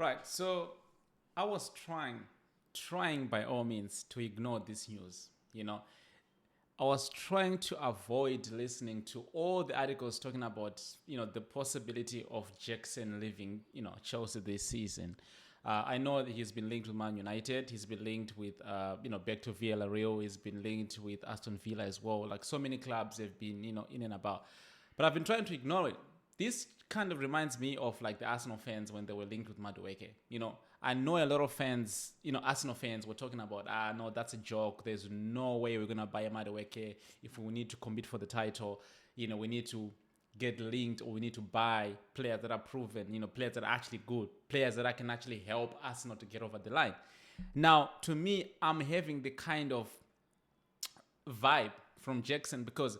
Right. So I was trying by all means to ignore this news. I was trying to avoid listening to all the articles talking about, the possibility of Jackson leaving, Chelsea this season. I know that he's been linked with Man United. He's been linked with, back to Villarreal. He's been linked with Aston Villa as well. Like so many clubs have been, in and about. But I've been trying to ignore it. This kind of reminds me of like the Arsenal fans when they were linked with Madueke. I know a lot of fans, Arsenal fans were talking about, no, that's a joke. There's no way we're going to buy a Madueke if we need to compete for the title. We need to get linked or we need to buy players that are proven, players that are actually good, players that can actually help Arsenal to get over the line. Now, to me, I'm having the kind of vibe from Jackson because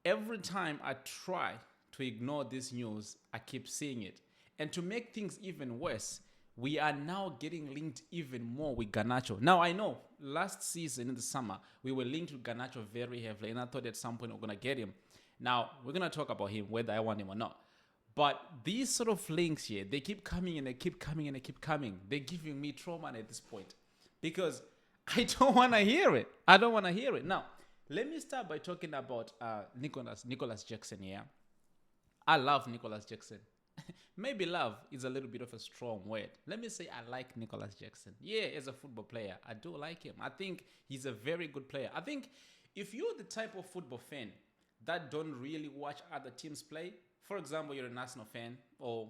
every time I try to ignore this news, I keep seeing it. And to make things even worse, we are now getting linked even more with Garnacho. Now, I know last season in the summer, we were linked with Garnacho very heavily, and I thought at some point we're going to get him. Now, we're going to talk about him, whether I want him or not. But these sort of links here, they keep coming and they keep coming and they keep coming. They're giving me trauma at this point because I don't want to hear it. I don't want to hear it. Now, let me start by talking about Nicholas Jackson here. I love Nicholas Jackson. Maybe love is a little bit of a strong word. Let me say I like Nicholas Jackson. Yeah, as a football player, I do like him. I think he's a very good player. I think if you're the type of football fan that don't really watch other teams play, for example, you're an Arsenal fan or,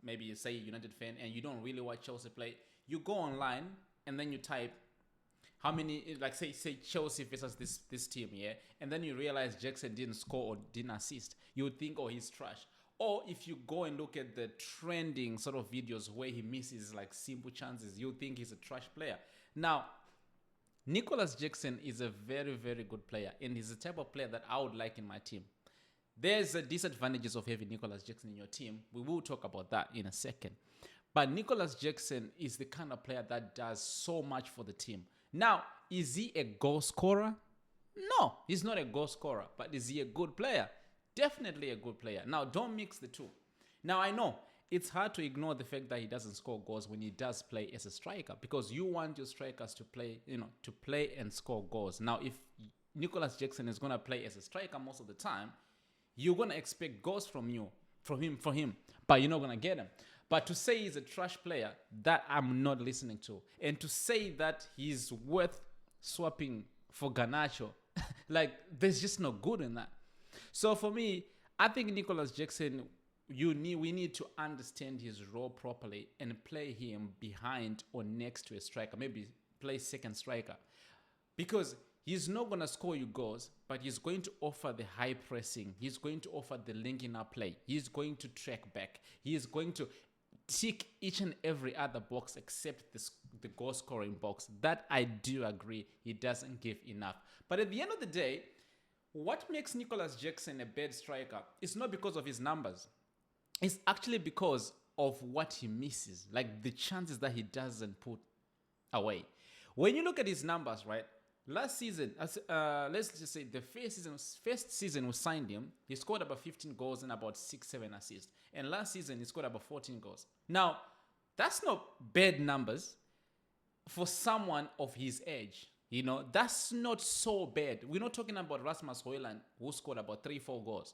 maybe you say a United fan and you don't really watch Chelsea play, you go online and then you type how many, like say Chelsea versus this team, yeah, and then you realize Jackson didn't score or didn't assist. You would think, oh, he's trash. Or if you go and look at the trending sort of videos where he misses like simple chances, you think he's a trash player. Now, Nicholas Jackson is a very, very good player, and he's the type of player that I would like in my team. There's a disadvantages of having Nicholas Jackson in your team. We will talk about that in a second. But Nicholas Jackson is the kind of player that does so much for the team. Now, is he a goal scorer? No, he's not a goal scorer, but is he a good player? Definitely a good player. Now, don't mix the two. Now, I know it's hard to ignore the fact that he doesn't score goals when he does play as a striker because you want your strikers to play, to play and score goals. Now, if Nicholas Jackson is going to play as a striker most of the time, you're going to expect goals from him, but you're not going to get them. But to say he's a trash player, that I'm not listening to. And to say that he's worth swapping for Garnacho, like, there's just no good in that. So for me, I think Nicholas Jackson, we need to understand his role properly and play him behind or next to a striker, maybe play second striker. Because he's not going to score you goals, but he's going to offer the high pressing. He's going to offer the linking up play. He's going to track back. He is going to tick each and every other box except the goal scoring box. That I do agree he doesn't give enough. But at the end of the day, what makes Nicholas Jackson a bad striker is not because of his numbers. It's actually because of what he misses, like the chances that he doesn't put away. When you look at his numbers, right? Last season, let's just say the first season we signed him, he scored about 15 goals and about 6-7 assists. And last season, he scored about 14 goals. Now, that's not bad numbers for someone of his age. That's not so bad. We're not talking about Rasmus Højlund, who scored about 3-4 goals.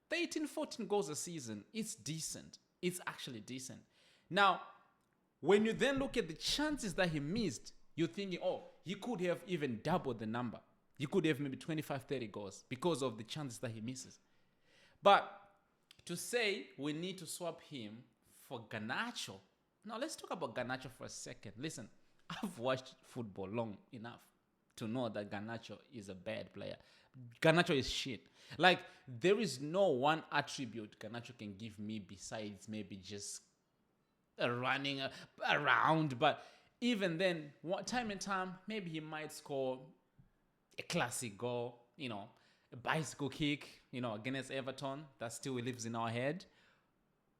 13-14 goals a season, it's decent. It's actually decent. Now, when you then look at the chances that he missed, you're thinking, oh, he could have even doubled the number. He could have maybe 25-30 goals because of the chances that he misses. But to say we need to swap him for Garnacho. Now, let's talk about Garnacho for a second. Listen, I've watched football long enough to know that Garnacho is a bad player. Garnacho is shit. Like, there is no one attribute Garnacho can give me besides maybe just running around. But even then, time and time, maybe he might score a classic goal, a bicycle kick, against Everton. That still lives in our head.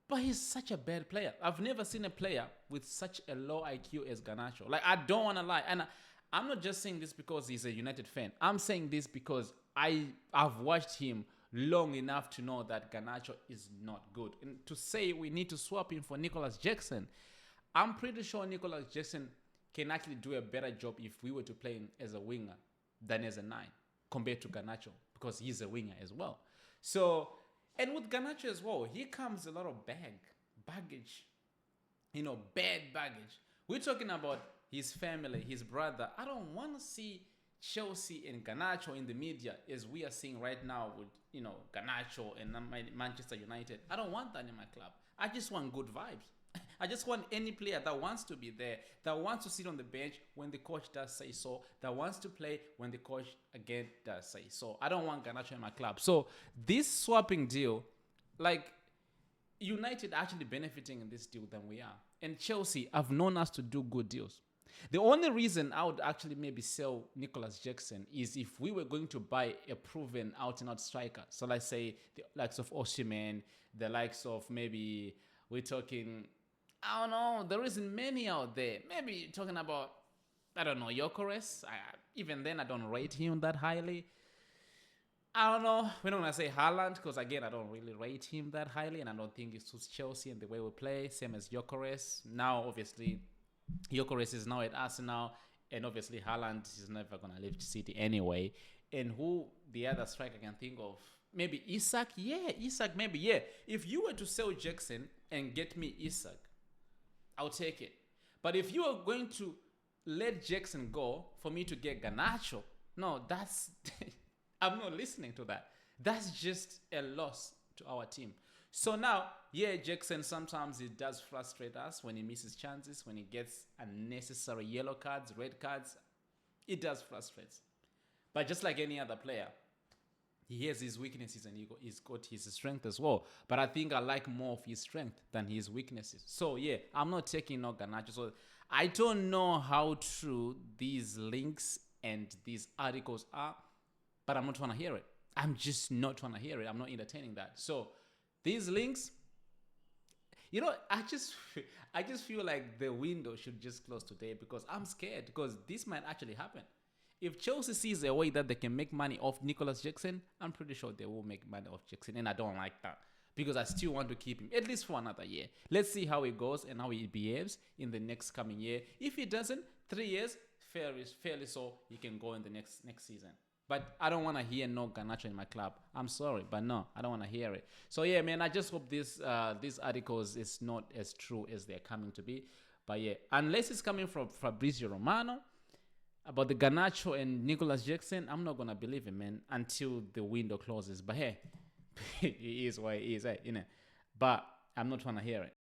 But he's such a bad player. I've never seen a player with such a low IQ as Garnacho. Like, I don't want to lie. And I'm not just saying this because he's a United fan. I'm saying this because I've watched him long enough to know that Garnacho is not good. And to say we need to swap him for Nicholas Jackson, I'm pretty sure Nicholas Jackson can actually do a better job if we were to play him as a winger than as a nine compared to Garnacho because he's a winger as well. So, and with Garnacho as well, here comes a lot of baggage, bad baggage. We're talking about his family, his brother. I don't want to see Chelsea and Garnacho in the media as we are seeing right now with, Garnacho and Manchester United. I don't want that in my club. I just want good vibes. I just want any player that wants to be there, that wants to sit on the bench when the coach does say so, that wants to play when the coach again does say so. I don't want Garnacho in my club. So this swapping deal, like United actually benefiting in this deal than we are. And Chelsea have known us to do good deals. The only reason I would actually maybe sell Nicholas Jackson is if we were going to buy a proven out-and-out striker. So let's say the likes of Osimhen, the likes of maybe we're talking, I don't know, there isn't many out there. Maybe talking about, I don't know, Gyökeres. Even then, I don't rate him that highly. I don't know. We're not going to say Haaland because, again, I don't really rate him that highly and I don't think it suits Chelsea and the way we play. Same as Gyökeres. Now, obviously, Gyökeres is now at Arsenal and obviously Haaland is never going to leave City anyway. And who the other striker I can think of? Maybe Isak? Yeah, Isak maybe, yeah. If you were to sell Jackson and get me Isak, I'll take it. But if you are going to let Jackson go for me to get Garnacho, no, that's... I'm not listening to that. That's just a loss to our team. So now, yeah, Jackson, sometimes it does frustrate us when he misses chances, when he gets unnecessary yellow cards, red cards. It does frustrate. But just like any other player, he has his weaknesses and he's got his strength as well. But I think I like more of his strength than his weaknesses. So yeah, I'm not taking no Garnacho. So I don't know how true these links and these articles are, but I'm not trying to hear it. I'm just not trying to hear it. I'm not entertaining that. So these links, I just feel like the window should just close today because I'm scared because this might actually happen. If Chelsea sees a way that they can make money off Nicholas Jackson, I'm pretty sure they will make money off Jackson, and I don't like that because I still want to keep him at least for another year. Let's see how it goes and how he behaves in the next coming year. If he doesn't, 3 years, fairly so, he can go in the next season. But I don't want to hear no Garnacho in my club. I'm sorry, but no, I don't want to hear it. So yeah, man, I just hope these articles is not as true as they're coming to be. But yeah, unless it's coming from Fabrizio Romano about the Garnacho and Nicholas Jackson, I'm not gonna believe it, man, until the window closes. But hey, it is what it is, But I'm not trying to hear it.